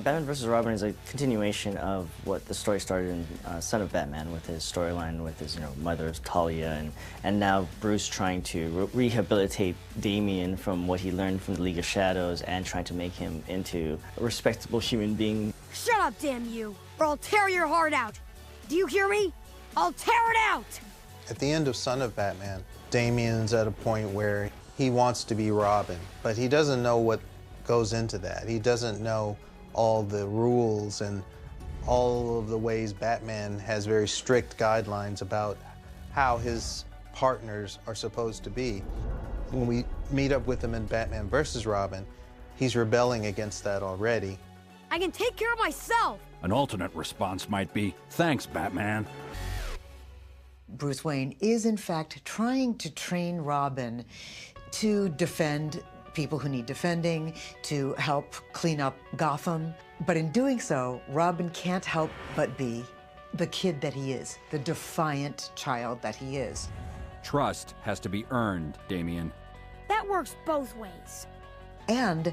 Batman vs. Robin is a continuation of what the story started in Son of Batman, with his storyline with his mother Talia, and now Bruce trying to rehabilitate Damian from what he learned from the League of Shadows and trying to make him into a respectable human being. Shut up, damn you, or I'll tear your heart out. Do you hear me? I'll tear it out! At the end of Son of Batman, Damian's at a point where he wants to be Robin, but he doesn't know what goes into that. He doesn't know all the rules and all of the ways Batman has very strict guidelines about how his partners are supposed to be. When we meet up with him in Batman vs. Robin, he's rebelling against that already. I can take care of myself! An alternate response might be, thanks, Batman. Bruce Wayne is, in fact, trying to train Robin to defend people who need defending, to help clean up Gotham. But in doing so, Robin can't help but be the kid that he is, the defiant child that he is. Trust has to be earned, Damian. That works both ways. And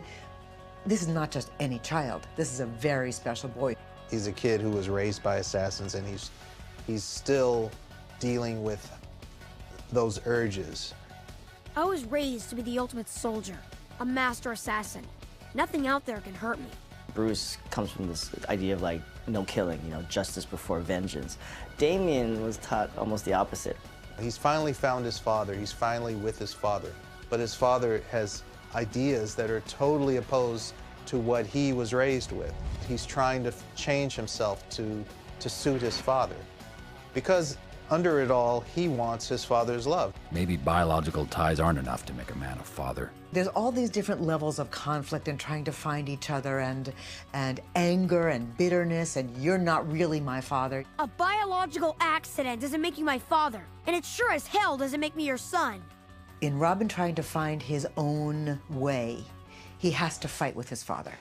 this is not just any child. This is a very special boy. He's a kid who was raised by assassins, and he's still dealing with those urges. I was raised to be the ultimate soldier, a master assassin. Nothing out there can hurt me. Bruce comes from this idea of no killing, justice before vengeance. Damian was taught almost the opposite. He's finally found his father. He's finally with his father. But his father has ideas that are totally opposed to what he was raised with. He's trying to change himself to suit his father. Because under it all, he wants his father's love. Maybe biological ties aren't enough to make a man a father. There's all these different levels of conflict and trying to find each other, and anger and bitterness, and you're not really my father. A biological accident doesn't make you my father, and it sure as hell doesn't make me your son. In Robin trying to find his own way, he has to fight with his father.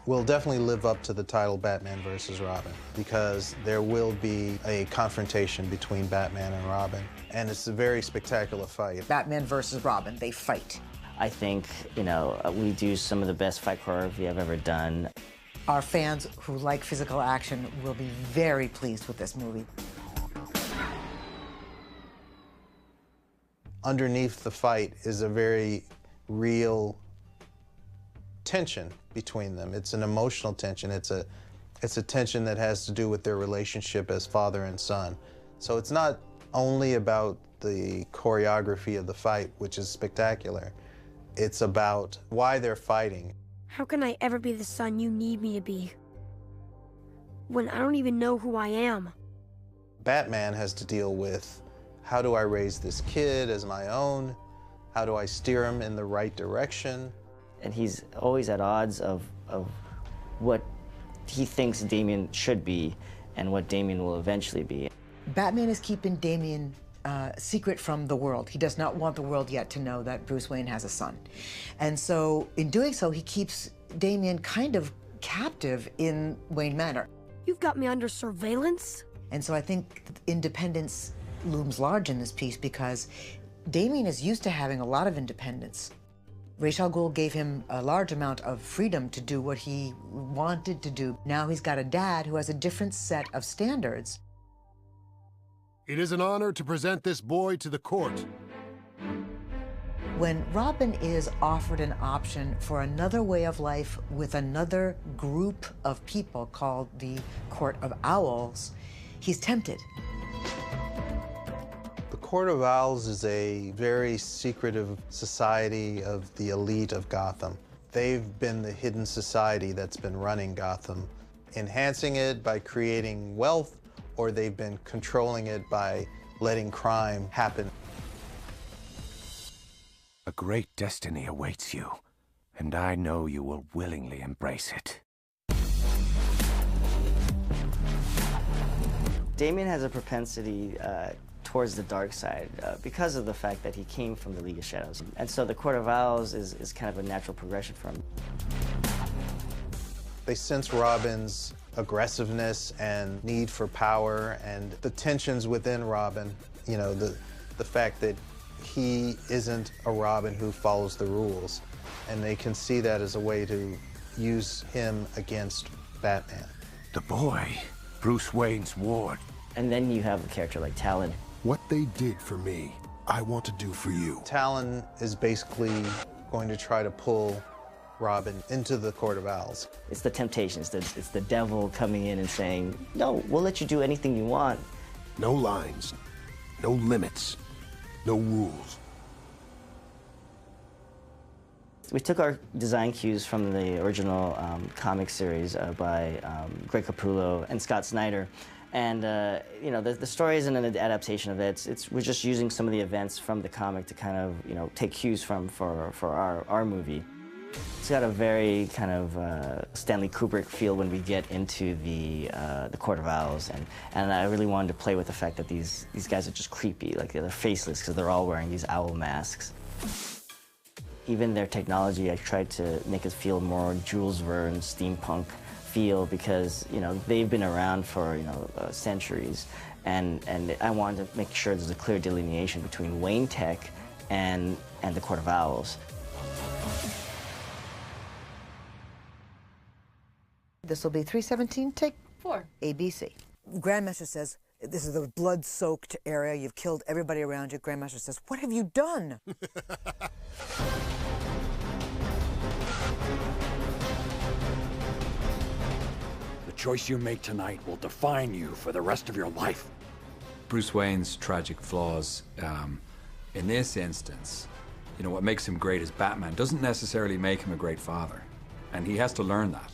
We'll definitely live up to the title Batman vs. Robin, because there will be a confrontation between Batman and Robin, and it's a very spectacular fight. Batman versus Robin, they fight. I think, we do some of the best fight choreography I've ever done. Our fans who like physical action will be very pleased with this movie. Underneath the fight is a very real tension between them. It's an emotional tension. It's a tension that has to do with their relationship as father and son. So it's not only about the choreography of the fight, which is spectacular. It's about why they're fighting. How can I ever be the son you need me to be when I don't even know who I am? Batman has to deal with, how do I raise this kid as my own? How do I steer him in the right direction? And he's always at odds of what he thinks Damian should be and what Damian will eventually be. Batman is keeping Damian secret from the world. He does not want the world yet to know that Bruce Wayne has a son. And so in doing so, he keeps Damian kind of captive in Wayne Manor. You've got me under surveillance? And so I think independence looms large in this piece, because Damian is used to having a lot of independence. Ra's al Ghul gave him a large amount of freedom to do what he wanted to do. Now he's got a dad who has a different set of standards. It is an honor to present this boy to the court. When Robin is offered an option for another way of life with another group of people called the Court of Owls, he's tempted. The Court of Owls is a very secretive society of the elite of Gotham. They've been the hidden society that's been running Gotham, enhancing it by creating wealth, or they've been controlling it by letting crime happen. A great destiny awaits you, and I know you will willingly embrace it. Damian has a propensity towards the dark side because of the fact that he came from the League of Shadows. And so the Court of Owls is kind of a natural progression for him. They sense Robin's aggressiveness and need for power, and the tensions within Robin, the fact that he isn't a Robin who follows the rules. and they can see that as a way to use him against Batman. The boy, Bruce Wayne's ward. And then you have a character like Talon. What they did for me, I want to do for you. Talon is basically going to try to pull Robin into the Court of Owls. It's the temptation, it's the devil coming in and saying, no, we'll let you do anything you want. No lines, no limits, no rules. We took our design cues from the original comic series by Greg Capullo and Scott Snyder. And, you know, the story isn't an adaptation of it. We're just using some of the events from the comic to kind of, you know, take cues from for our movie. It's got a very kind of Stanley Kubrick feel when we get into the Court of Owls, and I really wanted to play with the fact that these guys are just creepy, like they're faceless because they're all wearing these owl masks. Even their technology, I tried to make it feel more Jules Verne steampunk feel because, you know, they've been around for, you know, centuries, and I wanted to make sure there's a clear delineation between Wayne Tech and the Court of Owls. This will be 317, take 4. ABC. Grandmaster says, this is the blood-soaked area. You've killed everybody around you. Grandmaster says, what have you done? The choice you make tonight will define you for the rest of your life. Bruce Wayne's tragic flaws, in this instance, you know, what makes him great as Batman doesn't necessarily make him a great father. And he has to learn that.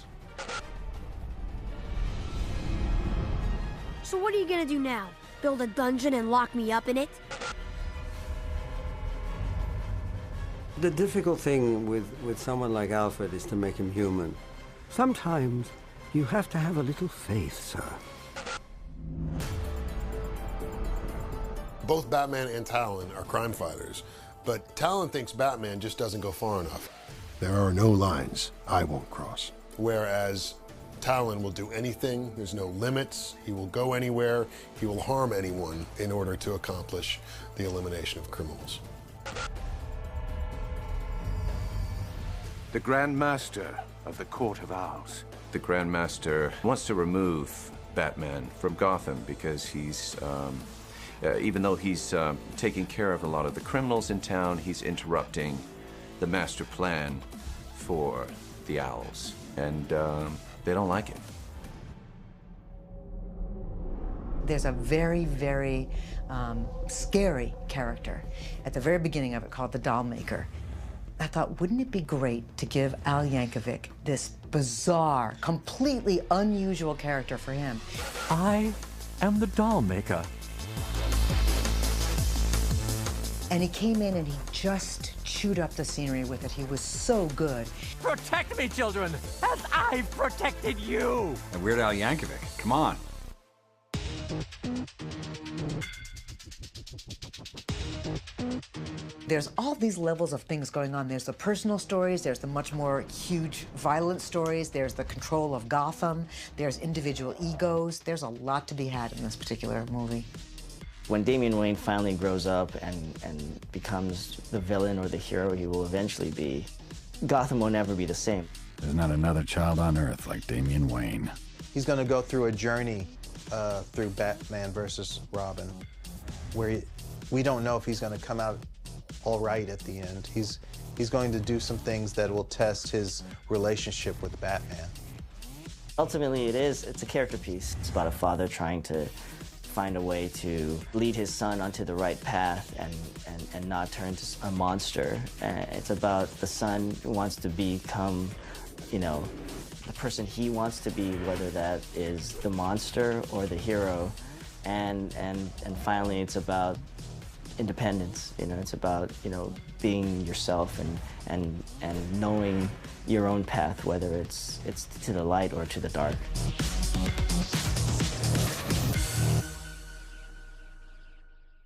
So what are you gonna do now? Build a dungeon and lock me up in it? The difficult thing with someone like Alfred is to make him human. Sometimes you have to have a little faith, sir. Both Batman and Talon are crime fighters, but Talon thinks Batman just doesn't go far enough. There are no lines I won't cross. Whereas Talon will do anything, there's no limits, he will go anywhere, he will harm anyone in order to accomplish the elimination of criminals. The Grand Master of the Court of Owls. The Grand Master wants to remove Batman from Gotham because he's, even though he's taking care of a lot of the criminals in town, he's interrupting the master plan for the Owls. And they don't like it. There's a very, very scary character at the very beginning of it called the Doll Maker. I thought, wouldn't it be great to give Al Yankovic this bizarre, completely unusual character for him? I am the doll maker. And he came in and he just chewed up the scenery with it. He was so good. Protect me, children, as I've protected you. And Weird Al Yankovic, come on. There's all these levels of things going on. There's the personal stories, there's the much more huge, violent stories, there's the control of Gotham, there's individual egos. There's a lot to be had in this particular movie. When Damian Wayne finally grows up and becomes the villain or the hero he will eventually be, Gotham will never be the same. There's not another child on Earth like Damian Wayne. He's going to go through a journey through Batman versus Robin, where we don't know if he's going to come out all right at the end. He's going to do some things that will test his relationship with Batman. Ultimately, it's a character piece. It's about a father trying to find a way to lead his son onto the right path and not turn into a monster. It's about the son who wants to become, you know, the person he wants to be, whether that is the monster or the hero. And finally, it's about independence. You know, it's about, you know, being yourself and knowing your own path, whether it's to the light or to the dark.